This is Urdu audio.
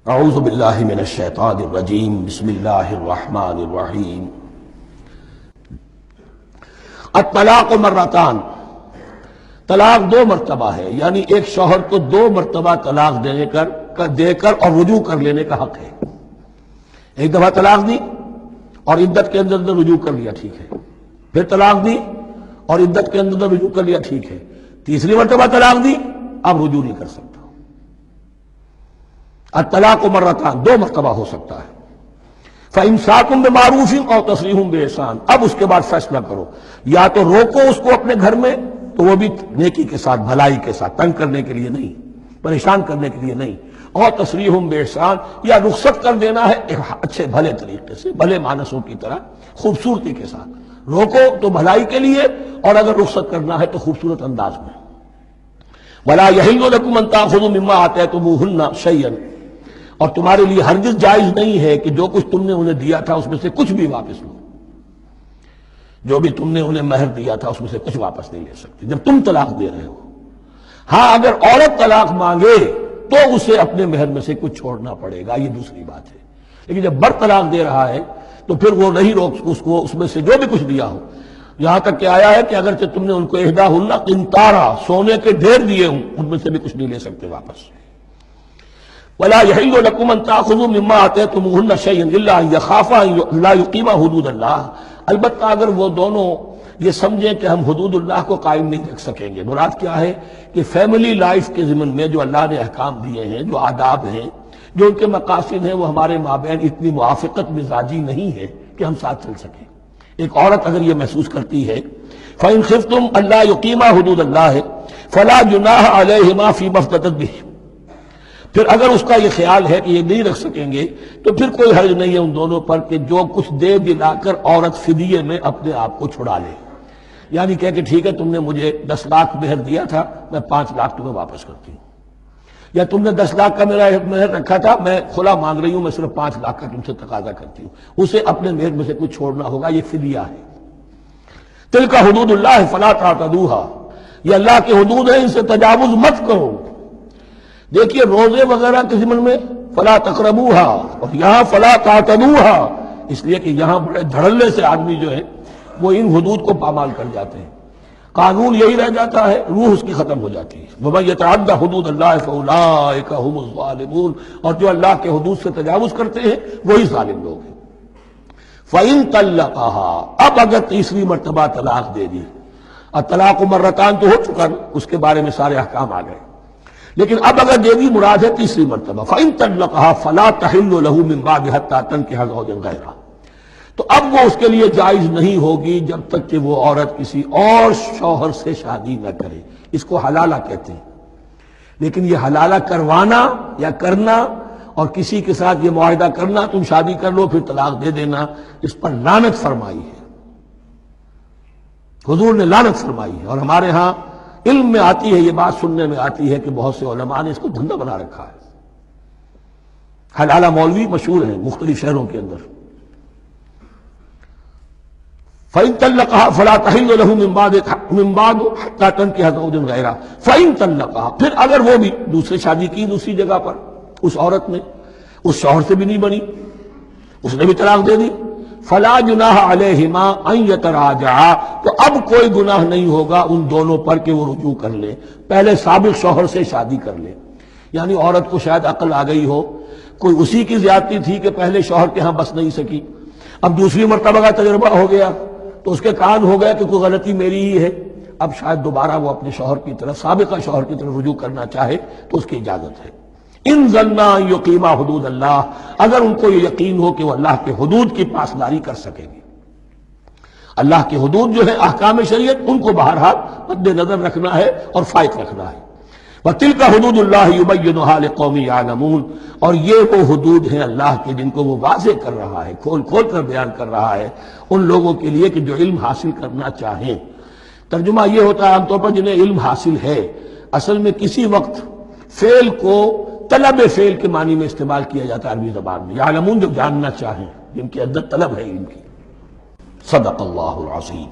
اعوذ باللہ من الشیطان الرجیم بسم اللہ الرحمن الرحیم الطلاق مرتان، طلاق دو مرتبہ ہے، یعنی ایک شوہر کو دو مرتبہ طلاق دے کر اور رجوع کر لینے کا حق ہے۔ ایک دفعہ طلاق دی اور عدت کے اندر رجوع کر لیا، ٹھیک ہے، پھر طلاق دی اور عدت کے اندر رجوع کر لیا، ٹھیک ہے، تیسری مرتبہ طلاق دی، اب رجوع نہیں کر سکتا۔ الطلاق مرتان، دو مرتبہ ہو سکتا ہے۔ فَإِمْسَاكٌ بِمَعْرُوفٍ أَوْ تَسْرِيحٌ بِإِحْسَانٍ، اب اس کے بعد فیصلہ کرو، یا تو روکو اس کو اپنے گھر میں، تو وہ بھی نیکی کے ساتھ، بھلائی کے ساتھ، تنگ کرنے کے لیے نہیں، پریشان کرنے کے لیے نہیں، اور تسریح بِإِحْسَان، یا رخصت کر دینا ہے ایک اچھے بھلے طریقے سے، بھلے مانسوں کی طرح خوبصورتی کے ساتھ۔ روکو تو بھلائی کے لیے، اور اگر رخصت کرنا ہے تو خوبصورت انداز میں۔ وَلَا يَحِلُّ لَكُمْ أَن تَأْخُذُوا مِمَّا آتَيْتُمُوهُنَّ شَيْئًا، اور تمہارے لیے ہرگز جائز نہیں ہے کہ جو کچھ تم نے انہیں دیا تھا اس میں سے کچھ بھی واپس لو۔ جو بھی تم نے انہیں مہر دیا تھا اس میں سے کچھ واپس نہیں لے سکتے جب تم طلاق دے رہے ہو۔ ہاں اگر عورت طلاق مانگے تو اسے اپنے مہر میں سے کچھ چھوڑنا پڑے گا، یہ دوسری بات ہے، لیکن جب بر طلاق دے رہا ہے تو پھر وہ نہیں روک اس کو اس میں سے جو بھی کچھ دیا ہو۔ یہاں تک کہ آیا ہے کہ اگرچہ تم نے ان کو احداہن قنطارا، سونے کے ڈھیر دیے ہوں، ان میں سے بھی کچھ نہیں لے سکتے واپس۔ وَلَا يَحِلُّ لَكُمْ أَن تَأْخُذُوا مِمَّا آتَيْتُمُوهُنَّ شَيْئًا إِلَّا أَن يَخَافَا لَا يُقِيمَا حُدُودَ اللَّهِ، البتہ اگر وہ دونوں یہ سمجھیں کہ ہم حدود اللہ کو قائم نہیں رکھ سکیں گے۔ مراد کیا ہے کہ فیملی لائف کے ضمن میں جو اللہ نے احکام دیے ہیں، جو آداب ہیں، جو ان کے مقاصد ہیں، وہ ہمارے مابین اتنی موافقت مزاجی نہیں ہے کہ ہم ساتھ چل سکیں۔ ایک عورت اگر یہ محسوس کرتی ہے فَإِنْ خِفْتُمْ أَلَّا يُقِيمَا حُدُودَ اللَّهِ فَلَا جُنَاحَ عَلَيْهِمَا فِي مَا افْتَدَتْ بِهِ، پھر اگر اس کا یہ خیال ہے کہ یہ نہیں رکھ سکیں گے تو پھر کوئی حرج نہیں ہے ان دونوں پر کہ جو کچھ دے دلا کر عورت فدیے میں اپنے آپ کو چھڑا لے، یعنی کہہ کہ ٹھیک ہے تم نے مجھے 10 لاکھ مہر دیا تھا، میں 5 لاکھ تمہیں واپس کرتی ہوں، یا تم نے 10 لاکھ کا میرا مہر رکھا تھا، میں کھلا مانگ رہی ہوں، میں صرف 5 لاکھ کا تم سے تقاضا کرتی ہوں، اسے اپنے مہر میں سے کچھ چھوڑنا ہوگا، یہ فدیہ ہے۔ تلک حدود اللہ فلا تعتدوها، یہ اللہ کے حدود ہیں، ان سے تجاوز مت کرو۔ دیکھیے روزے وغیرہ کے ضمن میں فلا تقربوها، اور یہاں فلا تعتدوها، اس لیے کہ یہاں بڑے دھڑلے سے آدمی جو ہے وہ ان حدود کو پامال کر جاتے ہیں، قانون یہی رہ جاتا ہے، روح اس کی ختم ہو جاتی ہے۔ وَمَن يَتَعَدَّ حُدُودَ اللَّهِ فَأُولَٰئِكَ هُمُ الظَّالِمُونَ، اور جو اللہ کے حدود سے تجاوز کرتے ہیں وہی ظالم لوگ ہیں۔ فَإِن طَلَّقَهَا، اب اگر تیسری مرتبہ طلاق دے دی، الطلاق مرتان تو ہو چکا، اس کے بارے میں سارے احکام آ گئے، لیکن اب اگر دے دی مراد ہے تیسری مرتبہ، فَإِن طَلَّقَهَا فَلَا تَحِلُّ لَهُ مِن بَعْدِ حَتَّىٰ تَنكِحَ زَوْجًا غَيْرَهُ، تو اب وہ اس کے لیے جائز نہیں ہوگی جب تک کہ وہ عورت کسی اور شوہر سے شادی نہ کرے۔ اس کو حلالہ کہتے ہیں، لیکن یہ حلالہ کروانا یا کرنا اور کسی کے ساتھ یہ معاہدہ کرنا تم شادی کر لو پھر طلاق دے دینا، اس پر لعنت فرمائی ہے، حضور نے لعنت فرمائی ہے۔ اور ہمارے ہاں علم میں آتی ہے، یہ بات سننے میں آتی ہے کہ بہت سے علماء نے اس کو دھندا بنا رکھا ہے۔ حلالہ مولوی مشہور ہیں مختلف شہروں کے اندر۔ فَإِن طَلَّقَهَا فَلَا تَحِلُّ لَهُ مِن بَعْدُ حَتَّىٰ تَنكِحَ زَوْجًا غَيْرَهُ فَإِن طَلَّقَهَا، پھر اگر وہ بھی دوسری شادی کی دوسری جگہ پر، اس عورت نے اس شوہر سے بھی نہیں بنی، اس نے بھی طلاق دے دی، فَلَا جُنَاحَ عَلَيْهِمَا أَن يَتَرَاجَعَا، تو اب کوئی گناہ نہیں ہوگا ان دونوں پر کہ وہ رجوع کر لیں، پہلے سابق شوہر سے شادی کر لیں۔ یعنی عورت کو شاید عقل آ گئی ہو، کوئی اسی کی زیادتی تھی کہ پہلے شوہر کے ہاں بس نہیں سکی، اب دوسری مرتبہ کا تجربہ ہو گیا تو اس کے کان ہو گیا کہ کوئی غلطی میری ہی ہے، اب شاید دوبارہ وہ اپنے شوہر کی طرف، سابقہ شوہر کی طرف رجوع کرنا چاہے تو اس کی اجازت ہے۔ ان ظنا ان یقیما حدود اللہ، اگر ان کو یہ یقین ہو کہ وہ اللہ کے حدود کی پاسداری کر سکیں گے۔ اللہ کے حدود جو ہے احکام شریعت، ان کو بہرحال مد نظر رکھنا ہے اور فائق رکھنا ہے۔ وَتِلْكَ حُدُودُ اللَّهِ يُبَيِّنُهَا لِقَوْمٍ يَعْلَمُونَ، اور یہ وہ حدود ہیں اللہ کے جن کو وہ واضح کر رہا ہے، کھول کھول کر بیان کر رہا ہے ان لوگوں کے لیے کہ جو علم حاصل کرنا چاہیں۔ ترجمہ یہ ہوتا ہے عام طور پر جنہیں علم حاصل ہے، اصل میں کسی وقت فعل کو طلب فعل کے معنی میں استعمال کیا جاتا ہے عربی زبان میں، یعلمون جو جاننا چاہیں، جن کی عدت طلب ہے علم کی۔ صدق اللہ العظیم۔